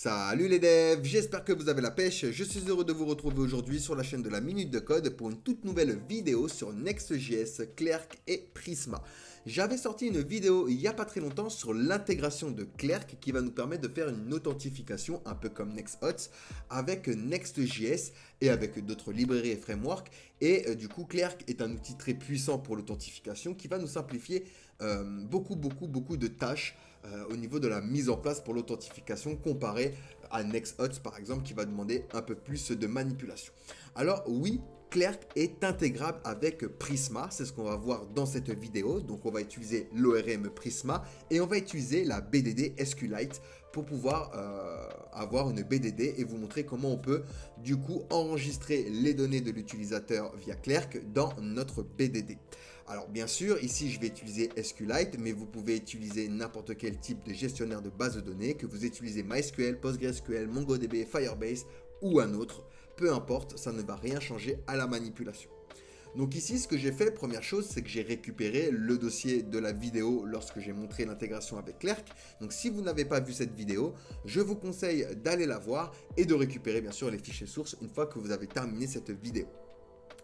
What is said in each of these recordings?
Salut les devs, j'espère que vous avez la pêche. Je suis heureux de vous retrouver aujourd'hui sur la chaîne de la Minute de Code pour une toute nouvelle vidéo sur Next.js, Clerk et Prisma. J'avais sorti une vidéo il n'y a pas très longtemps sur l'intégration de Clerk qui va nous permettre de faire une authentification un peu comme NextHots avec Next.js et avec d'autres librairies et frameworks. Et du coup, Clerk est un outil très puissant pour l'authentification qui va nous simplifier beaucoup de tâches au niveau de la mise en place pour l'authentification comparé à NextHots par exemple qui va demander un peu plus de manipulation. Alors oui, Clerk est intégrable avec Prisma, c'est ce qu'on va voir dans cette vidéo. Donc on va utiliser l'ORM Prisma et on va utiliser la BDD SQLite pour pouvoir avoir une BDD et vous montrer comment on peut du coup enregistrer les données de l'utilisateur via Clerk dans notre BDD. Alors bien sûr, ici je vais utiliser SQLite, mais vous pouvez utiliser n'importe quel type de gestionnaire de base de données, que vous utilisez MySQL, PostgreSQL, MongoDB, Firebase ou un autre, peu importe, ça ne va rien changer à la manipulation. Donc ici, ce que j'ai fait, première chose, c'est que j'ai récupéré le dossier de la vidéo lorsque j'ai montré l'intégration avec Clerk. Donc si vous n'avez pas vu cette vidéo, je vous conseille d'aller la voir et de récupérer bien sûr les fichiers sources une fois que vous avez terminé cette vidéo.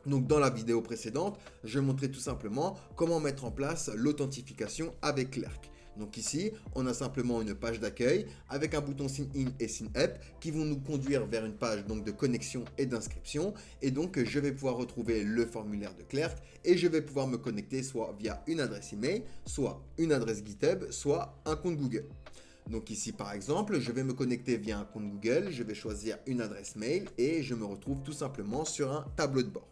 Donc dans la vidéo précédente, je montrais tout simplement comment mettre en place l'authentification avec Clerk. Donc ici, on a simplement une page d'accueil avec un bouton Sign In et Sign Up qui vont nous conduire vers une page donc de connexion et d'inscription. Et donc, je vais pouvoir retrouver le formulaire de Clerk et je vais pouvoir me connecter soit via une adresse email, soit une adresse GitHub, soit un compte Google. Donc ici par exemple, je vais me connecter via un compte Google, je vais choisir une adresse mail et je me retrouve tout simplement sur un tableau de bord.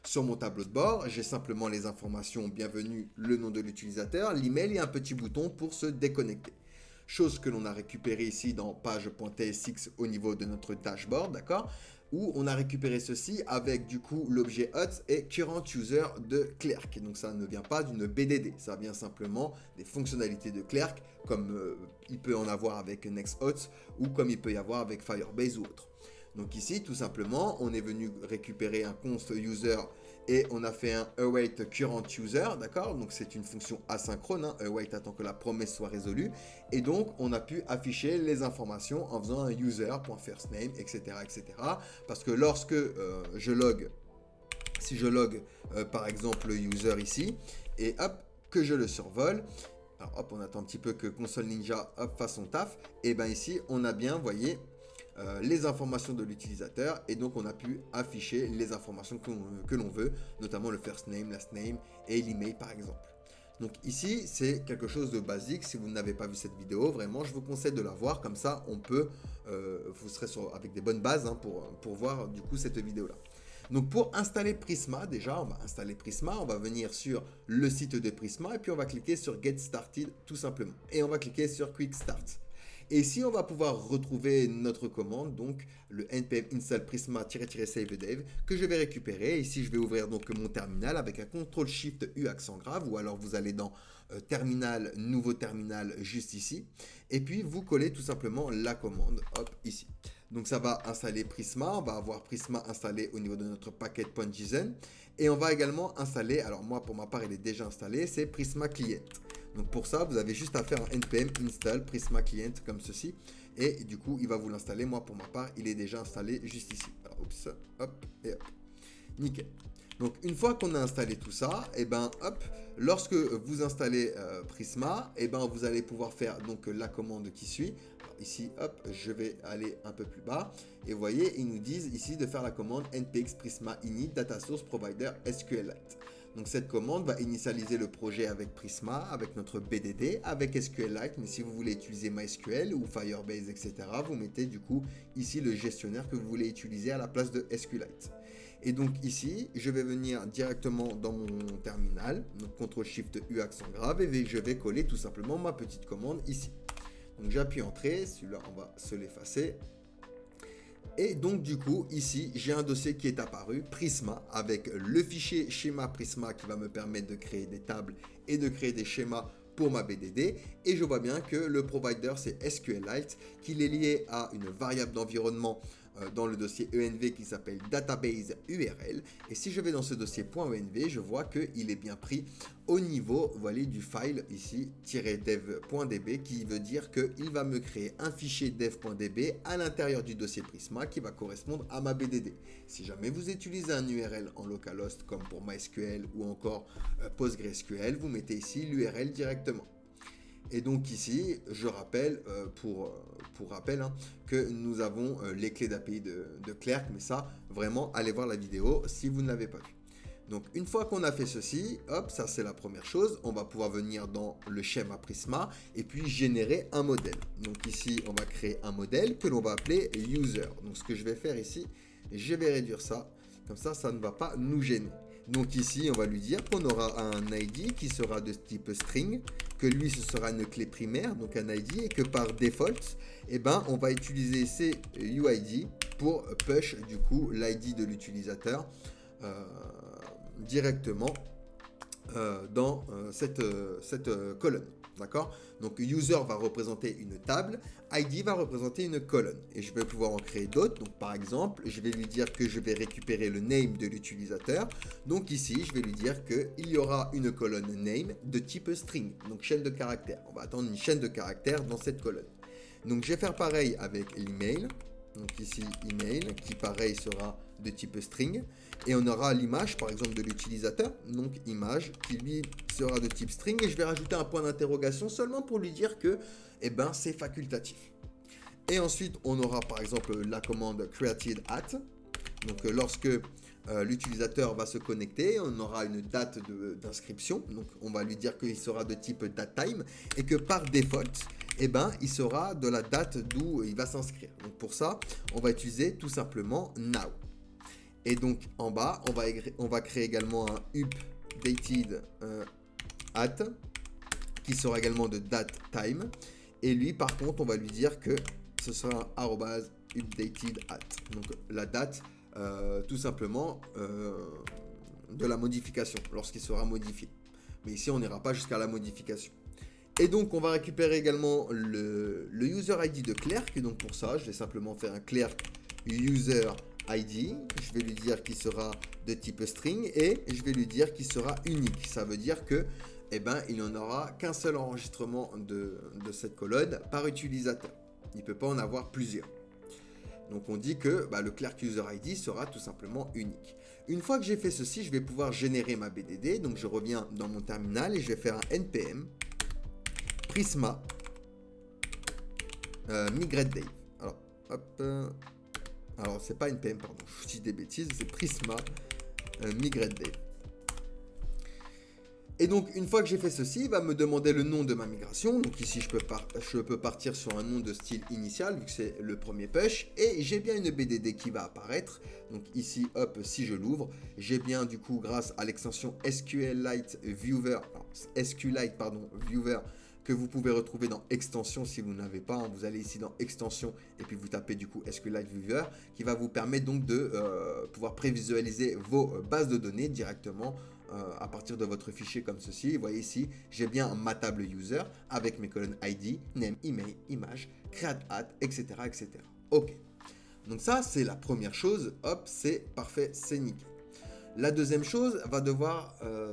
Sur mon tableau de bord, j'ai simplement les informations bienvenue, le nom de l'utilisateur, l'email et un petit bouton pour se déconnecter. Chose que l'on a récupéré ici dans page.tsx au niveau de notre dashboard, d'accord? Où on a récupéré ceci avec du coup l'objet hot et current user de Clerk. Donc ça ne vient pas d'une BDD, ça vient simplement des fonctionnalités de Clerk comme il peut en avoir avec NextHots ou comme il peut y avoir avec Firebase ou autre. Donc ici, tout simplement, on est venu récupérer un const user et on a fait un await current user, d'accord? Donc c'est une fonction asynchrone, hein, await attend que la promesse soit résolue. Et donc, on a pu afficher les informations en faisant un user.firstname, etc., etc. Parce que lorsque je log, si je log par exemple le user ici, et hop, que je le survole, alors hop, on attend un petit peu que Console Ninja hop, fasse son taf, et bien ici, on a bien, voyez, les informations de l'utilisateur et donc on a pu afficher les informations que l'on veut, notamment le first name, last name et l'email par exemple. Donc ici c'est quelque chose de basique. Si vous n'avez pas vu cette vidéo, vraiment je vous conseille de la voir, comme ça on peut, vous serez avec des bonnes bases hein, pour voir du coup cette vidéo là. Donc pour installer Prisma, déjà on va installer Prisma, on va venir sur le site de Prisma et puis on va cliquer sur Get Started tout simplement et on va cliquer sur Quick Start. Et ici, on va pouvoir retrouver notre commande, donc le npm install prisma-save dev que je vais récupérer. Ici, je vais ouvrir donc mon terminal avec un CTRL-SHIFT-U accent grave, ou alors vous allez dans terminal, nouveau terminal, juste ici. Et puis, vous collez tout simplement la commande, hop, ici. Donc, ça va installer Prisma. On va avoir Prisma installé au niveau de notre paquet.json. Et on va également installer, alors moi, pour ma part, il est déjà installé, c'est Prisma Client. Donc pour ça, vous avez juste à faire un npm install Prisma Client comme ceci. Et du coup, il va vous l'installer. Moi, pour ma part, il est déjà installé juste ici. Alors, oups, hop, et hop. Nickel. Donc une fois qu'on a installé tout ça, et ben hop, lorsque vous installez Prisma, et ben vous allez pouvoir faire donc la commande qui suit. Alors, ici, hop, je vais aller un peu plus bas. Et vous voyez, ils nous disent ici de faire la commande npx prisma init data source provider SQLite. Donc cette commande va initialiser le projet avec Prisma, avec notre BDD, avec SQLite, mais si vous voulez utiliser MySQL ou Firebase, etc., vous mettez du coup ici le gestionnaire que vous voulez utiliser à la place de SQLite. Et donc ici, je vais venir directement dans mon terminal, donc CTRL-SHIFT-U accent grave, et je vais coller tout simplement ma petite commande ici. Donc j'appuie Entrée, celui-là on va se l'effacer. Et donc du coup ici j'ai un dossier qui est apparu, Prisma, avec le fichier schéma Prisma qui va me permettre de créer des tables et de créer des schémas pour ma BDD. Et je vois bien que le provider c'est SQLite, qu'il est lié à une variable d'environnement dans le dossier env qui s'appelle database URL. Et si je vais dans ce dossier .env, je vois qu'il est bien pris au niveau, voilà, du file ici -dev.db, qui veut dire qu'il va me créer un fichier dev.db à l'intérieur du dossier Prisma qui va correspondre à ma BDD. Si jamais vous utilisez un URL en localhost comme pour MySQL ou encore PostgreSQL, vous mettez ici l'URL directement. Et donc ici, je rappelle, pour rappel, hein, que nous avons les clés d'API de Clerk, mais ça, vraiment, allez voir la vidéo si vous ne l'avez pas vu. Donc une fois qu'on a fait ceci, hop, ça c'est la première chose, on va pouvoir venir dans le schéma Prisma et puis générer un modèle. Donc ici, on va créer un modèle que l'on va appeler user. Donc ce que je vais faire ici, je vais réduire ça, comme ça, ça ne va pas nous gêner. Donc ici, on va lui dire qu'on aura un ID qui sera de type string, que lui, ce sera une clé primaire, donc un ID, et que par default, eh ben, on va utiliser ces UID pour push du coup l'ID de l'utilisateur directement dans cette colonne. D'accord? Donc user va représenter une table, ID va représenter une colonne. Et je vais pouvoir en créer d'autres. Donc par exemple, je vais lui dire que je vais récupérer le name de l'utilisateur. Donc ici, je vais lui dire qu'il y aura une colonne name de type string, donc chaîne de caractères. On va attendre une chaîne de caractères dans cette colonne. Donc je vais faire pareil avec l'email. Donc ici, email, qui pareil sera de type string. Et on aura l'image, par exemple, de l'utilisateur. Donc image, qui lui sera de type string. Et je vais rajouter un point d'interrogation seulement pour lui dire que eh ben, c'est facultatif. Et ensuite, on aura par exemple la commande created at. Donc lorsque l'utilisateur va se connecter, on aura une date d'inscription. Donc on va lui dire qu'il sera de type datetime. Et que par default, eh ben, il sera de la date d'où il va s'inscrire. Donc pour ça, on va utiliser tout simplement now. Et donc en bas, on va créer également un updated at qui sera également de date time. Et lui, par contre, on va lui dire que ce sera un @updated at. Donc la date, tout simplement, de la modification lorsqu'il sera modifié. Mais ici, on n'ira pas jusqu'à la modification. Et donc, on va récupérer également le user ID de Clerk. Et donc, pour ça, je vais simplement faire un Clerk user ID. Je vais lui dire qu'il sera de type string et je vais lui dire qu'il sera unique. Ça veut dire que, eh ben, il n'y en aura qu'un seul enregistrement de cette colonne par utilisateur. Il ne peut pas en avoir plusieurs. Donc, on dit que le Clerk user ID sera tout simplement unique. Une fois que j'ai fait ceci, je vais pouvoir générer ma BDD. Donc, je reviens dans mon terminal et je vais faire un npm Prisma migrate date. Alors, hop. Alors, c'est pas npm, pardon. Je dis des bêtises. C'est Prisma migrate date. Et donc, une fois que j'ai fait ceci, il va me demander le nom de ma migration. Donc ici, je peux partir sur un nom de style initial, vu que c'est le premier push. Et j'ai bien une BDD qui va apparaître. Donc ici, hop, si je l'ouvre, j'ai bien du coup, grâce à l'extension SQLite Viewer, Viewer, que vous pouvez retrouver dans extension si vous n'avez pas. Vous allez ici dans extension et puis vous tapez du coup SQLite Viewer qui va vous permettre donc de pouvoir prévisualiser vos bases de données directement à partir de votre fichier comme ceci. Vous voyez ici, j'ai bien ma table user avec mes colonnes ID, name, email, image, create at, etc. etc. Ok. Donc ça, c'est la première chose. Hop, c'est parfait, c'est nickel. La deuxième chose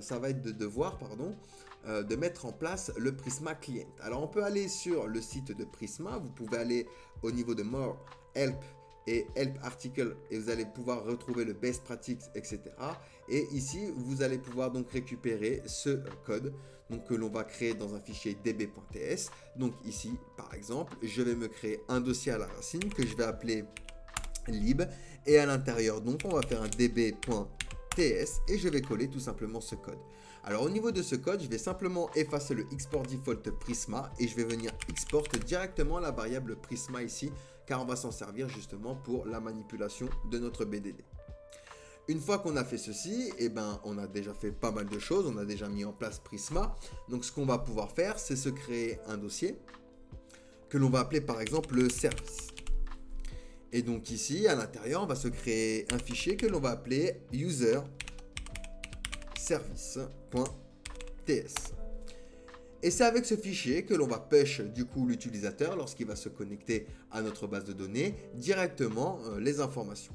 ça va être de mettre en place le Prisma Client. Alors on peut aller sur le site de Prisma, vous pouvez aller au niveau de More, Help et Help Article et vous allez pouvoir retrouver le Best Practices, etc. Et ici, vous allez pouvoir donc récupérer ce code donc, que l'on va créer dans un fichier db.ts. Donc ici, par exemple, je vais me créer un dossier à la racine que je vais appeler lib et à l'intérieur, donc on va faire un db.ts et je vais coller tout simplement ce code. Alors au niveau de ce code, je vais simplement effacer le export default Prisma et je vais venir export directement la variable Prisma ici, car on va s'en servir justement pour la manipulation de notre BDD. Une fois qu'on a fait ceci, eh ben, on a déjà fait pas mal de choses, on a déjà mis en place Prisma. Donc ce qu'on va pouvoir faire, c'est se créer un dossier que l'on va appeler par exemple le service. Et donc ici, à l'intérieur, on va se créer un fichier que l'on va appeler user service.ts. Et c'est avec ce fichier que l'on va push du coup l'utilisateur lorsqu'il va se connecter à notre base de données directement les informations.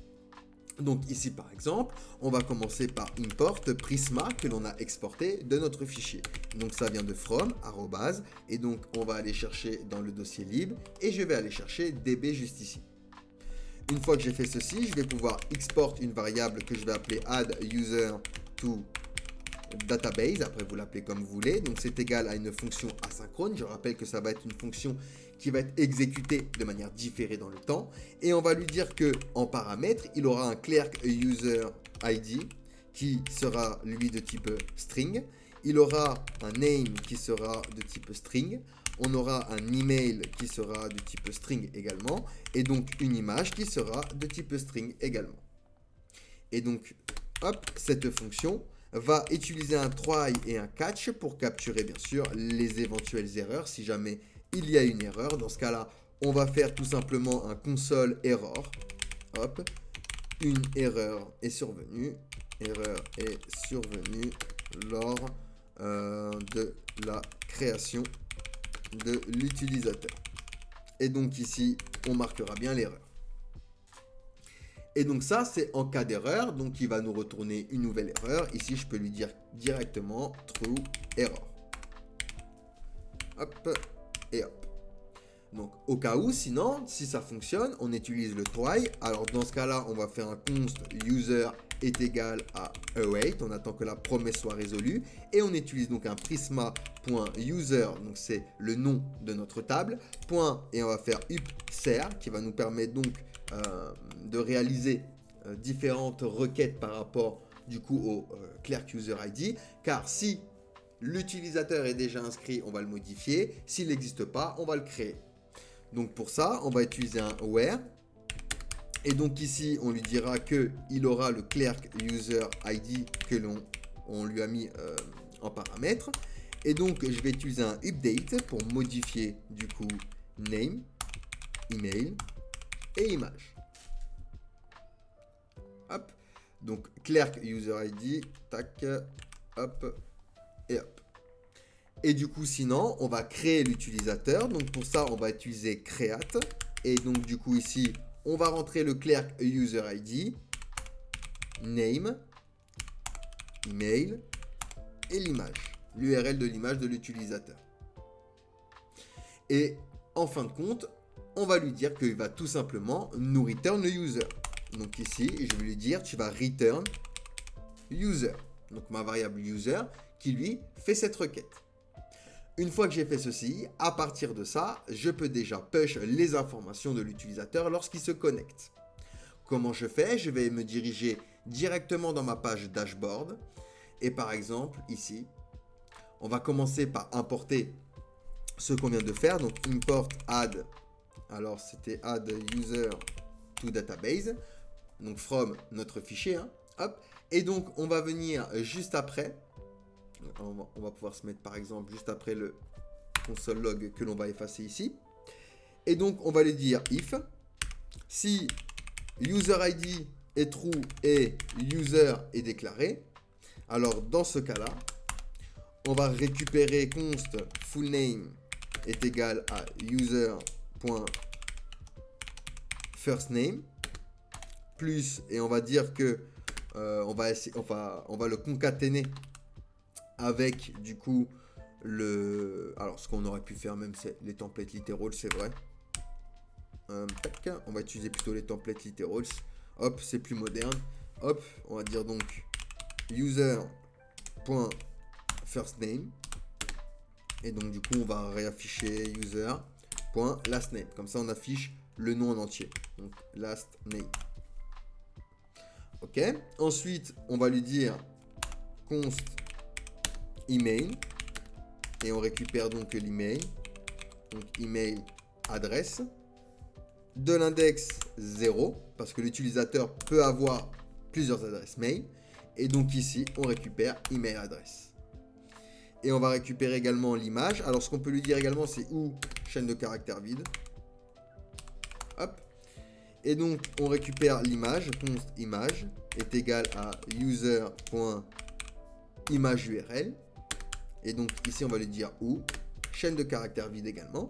Donc ici par exemple, on va commencer par import Prisma que l'on a exporté de notre fichier. Donc ça vient de from, arrobase, et donc on va aller chercher dans le dossier lib et je vais aller chercher db juste ici. Une fois que j'ai fait ceci, je vais pouvoir export une variable que je vais appeler add user to database, après vous l'appelez comme vous voulez, donc c'est égal à une fonction asynchrone. Je rappelle que ça va être une fonction qui va être exécutée de manière différée dans le temps, et on va lui dire que en paramètre, il aura un clerk user ID qui sera lui de type string, il aura un name qui sera de type string, on aura un email qui sera de type string également, et donc une image qui sera de type string également. Et donc, hop, cette fonction va utiliser un try et un catch pour capturer bien sûr les éventuelles erreurs si jamais il y a une erreur. Dans ce cas-là, on va faire tout simplement un console error. Hop, une erreur est survenue. Erreur est survenue lors de la création de l'utilisateur. Et donc ici, on marquera bien l'erreur. Et donc ça, c'est en cas d'erreur. Donc il va nous retourner une nouvelle erreur. Ici, je peux lui dire directement true error. Hop, et hop. Donc au cas où, sinon, si ça fonctionne, on utilise le try. Alors dans ce cas-là, on va faire un const user est égal à await. On attend que la promesse soit résolue. Et on utilise donc un prisma.user, donc c'est le nom de notre table. Point, et on va faire upser qui va nous permettre donc de réaliser différentes requêtes par rapport du coup au clerk user ID, car si l'utilisateur est déjà inscrit, on va le modifier, s'il n'existe pas, on va le créer. Donc pour ça, on va utiliser un where, et donc ici on lui dira que il aura le clerk user ID que on lui a mis en paramètre, et donc je vais utiliser un update pour modifier du coup name, email et image. Hop. Donc clerk user ID, tac, hop, et hop. Et du coup, sinon, on va créer l'utilisateur. Donc pour ça, on va utiliser create. Et donc du coup ici, on va rentrer le clerk user ID, name, email et l'image, l'URL de l'image de l'utilisateur. Et en fin de compte, on va lui dire qu'il va tout simplement nous return le user. Donc ici, je vais lui dire, tu vas return user. Donc ma variable user qui lui fait cette requête. Une fois que j'ai fait ceci, à partir de ça, je peux déjà push les informations de l'utilisateur lorsqu'il se connecte. Comment je fais? Je vais me diriger directement dans ma page dashboard. Et par exemple, ici, on va commencer par importer ce qu'on vient de faire. Donc import add. Alors c'était add user to database. Donc from notre fichier. Hein, hop. Et donc on va venir juste après. On va pouvoir se mettre par exemple juste après le console log que l'on va effacer ici. Et donc on va lui dire if si user ID est true et user est déclaré. Alors dans ce cas-là, on va récupérer const full name est égal à user.firstname plus, et on va dire que on va le concaténer avec du coup alors ce qu'on aurait pu faire même, c'est les templates literals, c'est vrai. On va utiliser plutôt les templates literals. Hop, c'est plus moderne. Hop, on va dire donc user.firstname. Et donc du coup on va réafficher user.lastname. Comme ça on affiche le nom en entier. Donc last name. Ok. Ensuite on va lui dire const email. Et on récupère donc l'email. Donc email adresse. De l'index 0. Parce que l'utilisateur peut avoir plusieurs adresses mail. Et donc ici on récupère email adresse. Et on va récupérer également l'image. Alors ce qu'on peut lui dire également, c'est où chaîne de caractères vide. Hop. Et donc on récupère l'image. Const image est égal à user.imageURL. Et donc ici, on va lui dire où, chaîne de caractère vide également.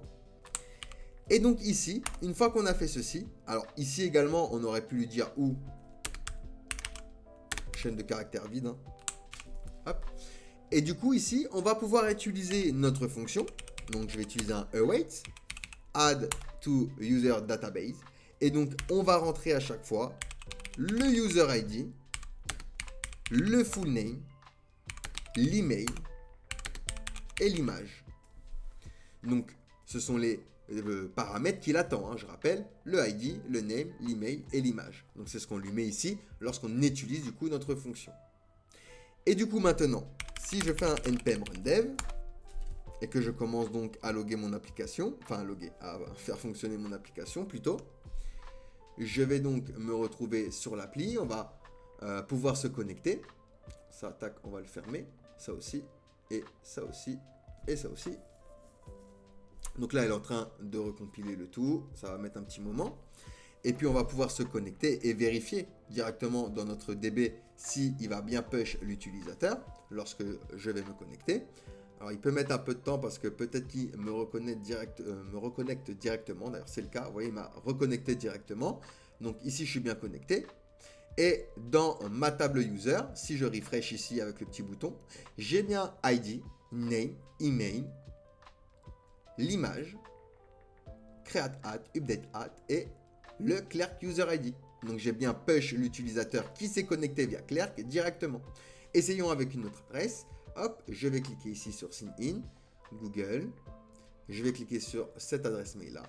Et donc ici, une fois qu'on a fait ceci, alors ici également, on aurait pu lui dire où, chaîne de caractère vide. Hein. Hop. Et du coup, ici, on va pouvoir utiliser notre fonction. Donc, je vais utiliser un await, add to user database. Et donc, on va rentrer à chaque fois le user ID, le full name, l'email et l'image. Donc, ce sont les paramètres qu'il attend. Hein, je rappelle, le ID, le name, l'email et l'image. Donc, c'est ce qu'on lui met ici lorsqu'on utilise du coup notre fonction. Et du coup, maintenant, si je fais un npm run dev et que je commence donc à loguer mon application, à faire fonctionner mon application plutôt, je vais donc me retrouver sur l'appli. On va pouvoir se connecter. Ça, tac, on va le fermer. Ça aussi, et ça aussi, et ça aussi. Donc là, elle est en train de recompiler le tout. Ça va mettre un petit moment. Et puis, on va pouvoir se connecter et vérifier directement dans notre DB s'il va bien push l'utilisateur lorsque je vais me connecter. Alors, il peut mettre un peu de temps parce que peut-être qu'il me reconnecte directement. D'ailleurs, c'est le cas. Vous voyez, il m'a reconnecté directement. Donc ici, je suis bien connecté. Et dans ma table user, si je refresh ici avec le petit bouton, j'ai bien ID, name, email, l'image, create at, update at et le Clerk User ID. Donc j'ai bien push l'utilisateur qui s'est connecté via Clerk directement. Essayons avec une autre adresse. Hop, je vais cliquer ici sur Sign In, Google. Je vais cliquer sur cette adresse mail là.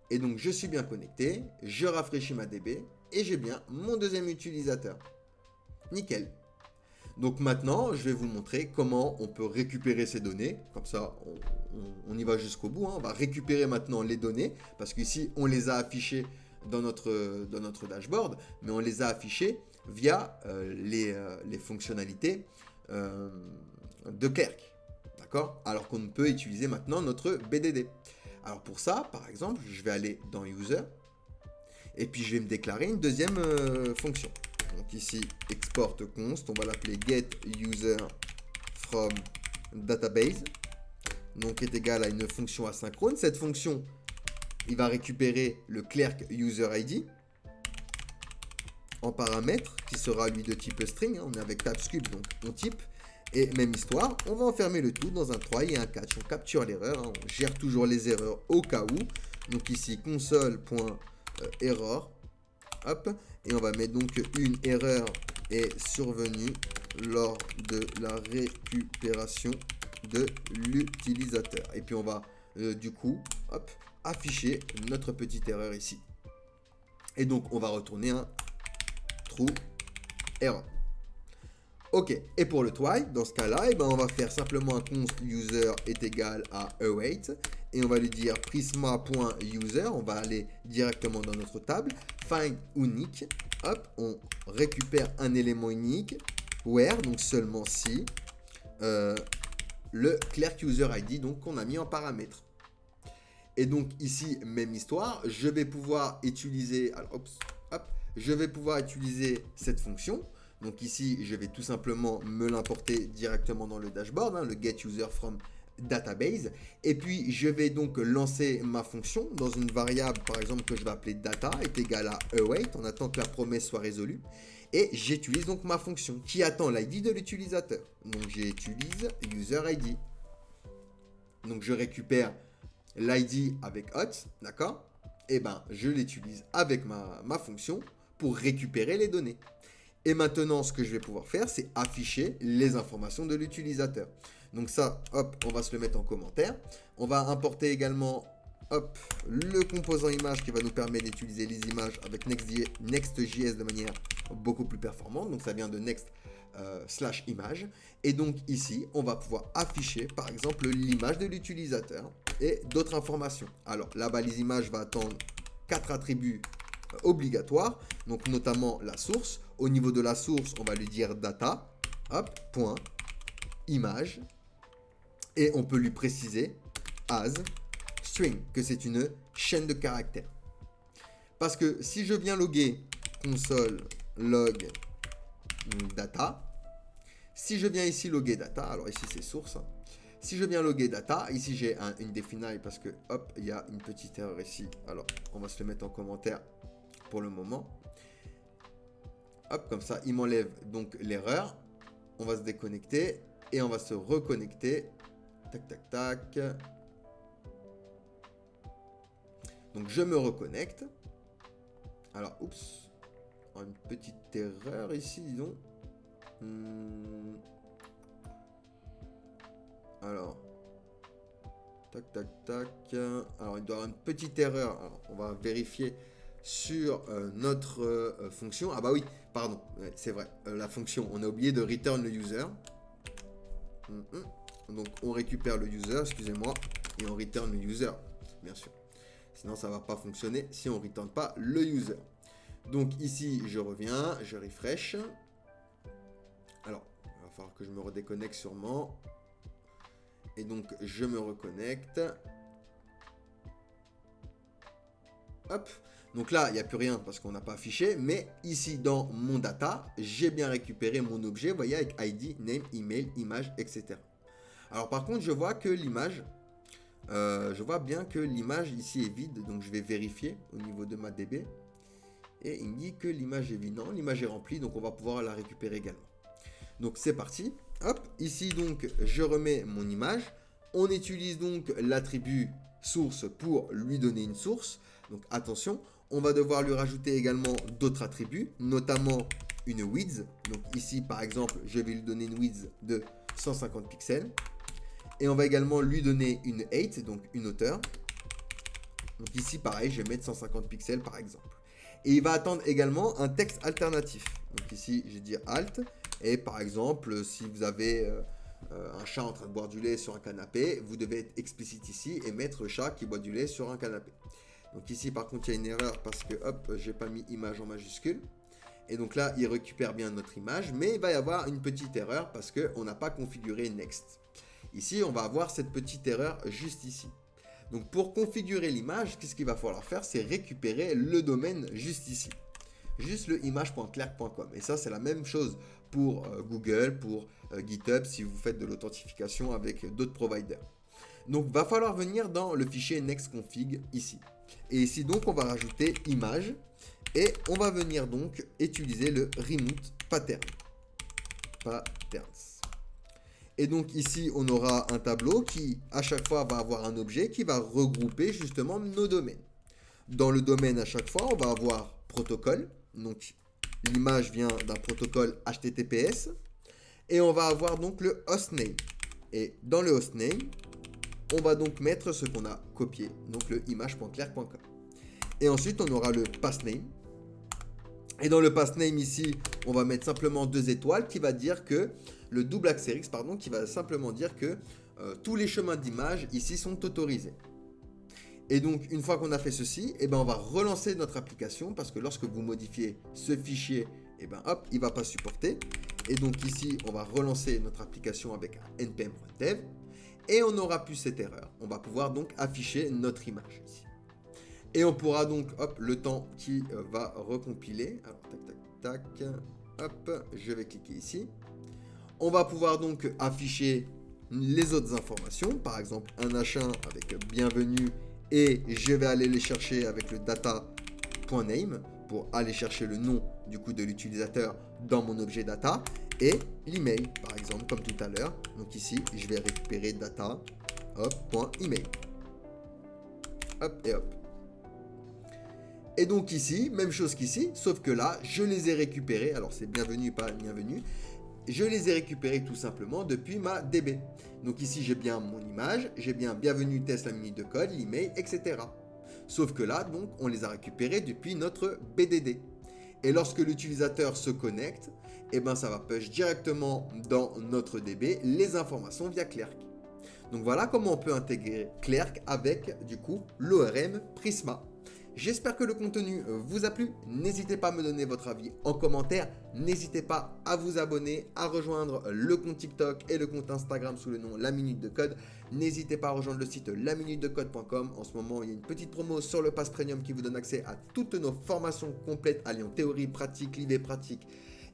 Et donc je suis bien connecté. Je rafraîchis ma DB et j'ai bien mon deuxième utilisateur. Nickel. Donc maintenant, je vais vous montrer comment on peut récupérer ces données. Comme ça, on y va jusqu'au bout. Hein. On va récupérer maintenant les données parce qu'ici, on les a affichées dans notre dashboard, mais on les a affichées via les fonctionnalités de Clerk. D'accord? Alors qu'on peut utiliser maintenant notre BDD. Alors pour ça, par exemple, je vais aller dans User et puis je vais me déclarer une deuxième fonction. Donc ici, export const, on va l'appeler get user from database. Donc est égal à une fonction asynchrone. Cette fonction, il va récupérer le Clerk user ID en paramètre qui sera lui de type string. On est avec TypeScript, donc on type. Et même histoire, on va enfermer le tout dans un try et un catch. On capture l'erreur, hein, on gère toujours les erreurs au cas où. Donc ici, console.error. Hop, et on va mettre donc une erreur est survenue lors de la récupération de l'utilisateur. Et puis on va du coup, hop, afficher notre petite erreur ici. Et donc on va retourner un true error. Ok, et pour le try, dans ce cas-là, eh ben, on va faire simplement un const user est égal à await et on va lui dire prisma.user, on va aller directement dans notre table, find unique, hop, on récupère un élément unique, where, donc seulement si, le Clerk user ID, donc qu'on a mis en paramètre. Et donc ici, même histoire, je vais pouvoir utiliser, alors, je vais pouvoir utiliser cette fonction. Donc ici, je vais tout simplement me l'importer directement dans le dashboard, hein, le get user from database. Et puis, je vais donc lancer ma fonction dans une variable, par exemple, que je vais appeler data est égal à await. On attend que la promesse soit résolue. Et j'utilise donc ma fonction qui attend l'ID de l'utilisateur. Donc, j'utilise user ID. Donc, je récupère l'ID avec hot, d'accord? Et ben, je l'utilise avec ma fonction pour récupérer les données. Et maintenant, ce que je vais pouvoir faire, c'est afficher les informations de l'utilisateur. Donc ça, hop, on va se le mettre en commentaire. On va importer également, hop, le composant image qui va nous permettre d'utiliser les images avec Next.js de manière beaucoup plus performante. Donc ça vient de Next/image. Et donc ici, on va pouvoir afficher, par exemple, l'image de l'utilisateur et d'autres informations. Alors, la balise image va attendre 4 attributs obligatoires, donc notamment la source. Au niveau de la source, on va lui dire data, hop, point, image, et on peut lui préciser as string, que c'est une chaîne de caractères. Parce que si je viens loguer console log data, Si je viens ici loguer data, alors ici c'est source. Si je viens loguer data, ici j'ai une defini parce que hop, il y a une petite erreur ici. Alors on va se le mettre en commentaire pour le moment. Hop, comme ça, il m'enlève donc l'erreur. On va se déconnecter et on va se reconnecter. Tac, tac, tac. Donc, je me reconnecte. Alors, oups. Une petite erreur ici, disons. Alors. Tac, tac, tac. Alors, il doit y avoir une petite erreur. Alors, on va vérifier sur notre fonction. Ah bah oui, pardon, ouais, c'est vrai. La fonction, on a oublié de return le user. Donc on récupère le user, excusez-moi, et on return le user, bien sûr. Sinon ça va pas fonctionner si on return pas le user. Donc ici je reviens, je refresh. Alors, il va falloir que je me redéconnecte sûrement. Et donc je me reconnecte. Hop. Donc là, il n'y a plus rien parce qu'on n'a pas affiché. Mais ici, dans mon data, j'ai bien récupéré mon objet, vous voyez, avec ID, name, email, image, etc. Alors par contre, je vois que l'image, je vois bien que l'image ici est vide. Donc je vais vérifier au niveau de ma DB. Et il me dit que l'image est vide. Non, l'image est remplie, donc on va pouvoir la récupérer également. Donc c'est parti. Hop, ici donc, je remets mon image. On utilise donc l'attribut source pour lui donner une source. Donc attention, on va devoir lui rajouter également d'autres attributs, notamment une width. Donc ici par exemple, je vais lui donner une width de 150 pixels. Et on va également lui donner une height, donc une hauteur. Donc ici pareil, je vais mettre 150 pixels par exemple. Et il va attendre également un texte alternatif. Donc ici, je vais dire alt. Et par exemple, si vous avez un chat en train de boire du lait sur un canapé, vous devez être explicite ici et mettre le chat qui boit du lait sur un canapé. Donc ici, par contre, il y a une erreur parce que, hop, j'ai pas mis image en majuscule. Et donc là, il récupère bien notre image, mais il va y avoir une petite erreur parce qu'on n'a pas configuré Next. Ici, on va avoir cette petite erreur juste ici. Donc pour configurer l'image, qu'est-ce qu'il va falloir faire? C'est récupérer le domaine juste ici. Juste le image.clerk.com. Et ça, c'est la même chose pour Google, pour GitHub, si vous faites de l'authentification avec d'autres providers. Donc, va falloir venir dans le fichier nextconfig ici. Et ici, donc, on va rajouter image. Et on va venir donc utiliser le remote pattern. Patterns. Et donc ici, on aura un tableau qui, à chaque fois, va avoir un objet qui va regrouper justement nos domaines. Dans le domaine, à chaque fois, on va avoir protocole. Donc, l'image vient d'un protocole HTTPS. Et on va avoir donc le hostname. Et dans le hostname, on va donc mettre ce qu'on a copié. Donc, le image.clerk.com. Et ensuite, on aura le passname. Et dans le passname ici, on va mettre simplement 2 étoiles qui va dire que le double astérisque, pardon, qui va simplement dire que tous les chemins d'image ici sont autorisés. Et donc, une fois qu'on a fait ceci, eh ben, on va relancer notre application parce que lorsque vous modifiez ce fichier, eh ben, hop, il ne va pas supporter. Et donc ici, on va relancer notre application avec un npm.dev et on n'aura plus cette erreur. On va pouvoir donc afficher notre image ici. Et on pourra donc, hop, le temps qui va recompiler. Alors, tac, tac, tac. Hop, je vais cliquer ici. On va pouvoir donc afficher les autres informations. Par exemple, un H1 avec bienvenue. Et je vais aller les chercher avec le data.name pour aller chercher le nom du coup de l'utilisateur dans mon objet data. Et l'email, par exemple, comme tout à l'heure. Donc ici, je vais récupérer data, hop, .email. Hop et hop. Et donc ici, même chose qu'ici, sauf que là, je les ai récupérés. Alors c'est bienvenue, pas bienvenue. Je les ai récupérés tout simplement depuis ma DB. Donc ici, j'ai bien mon image, j'ai bien bienvenue test la minute de code, l'email, etc. Sauf que là, donc, on les a récupérés depuis notre BDD. Et lorsque l'utilisateur se connecte, eh ben, ça va push directement dans notre DB les informations via Clerk. Donc voilà comment on peut intégrer Clerk avec du coup l'ORM Prisma. J'espère que le contenu vous a plu. N'hésitez pas à me donner votre avis en commentaire. N'hésitez pas à vous abonner, à rejoindre le compte TikTok et le compte Instagram sous le nom La Minute de Code. N'hésitez pas à rejoindre le site laminutedecode.com. En ce moment, il y a une petite promo sur le Pass Premium qui vous donne accès à toutes nos formations complètes alliant théorie, pratique, livre et pratique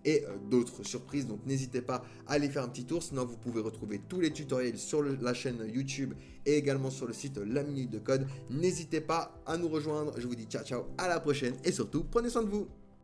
et d'autres surprises. Donc n'hésitez pas à aller faire un petit tour. Sinon, vous pouvez retrouver tous les tutoriels sur la chaîne YouTube et également sur le site La Minute de Code. N'hésitez pas à nous rejoindre. Je vous dis ciao ciao, à la prochaine et surtout prenez soin de vous.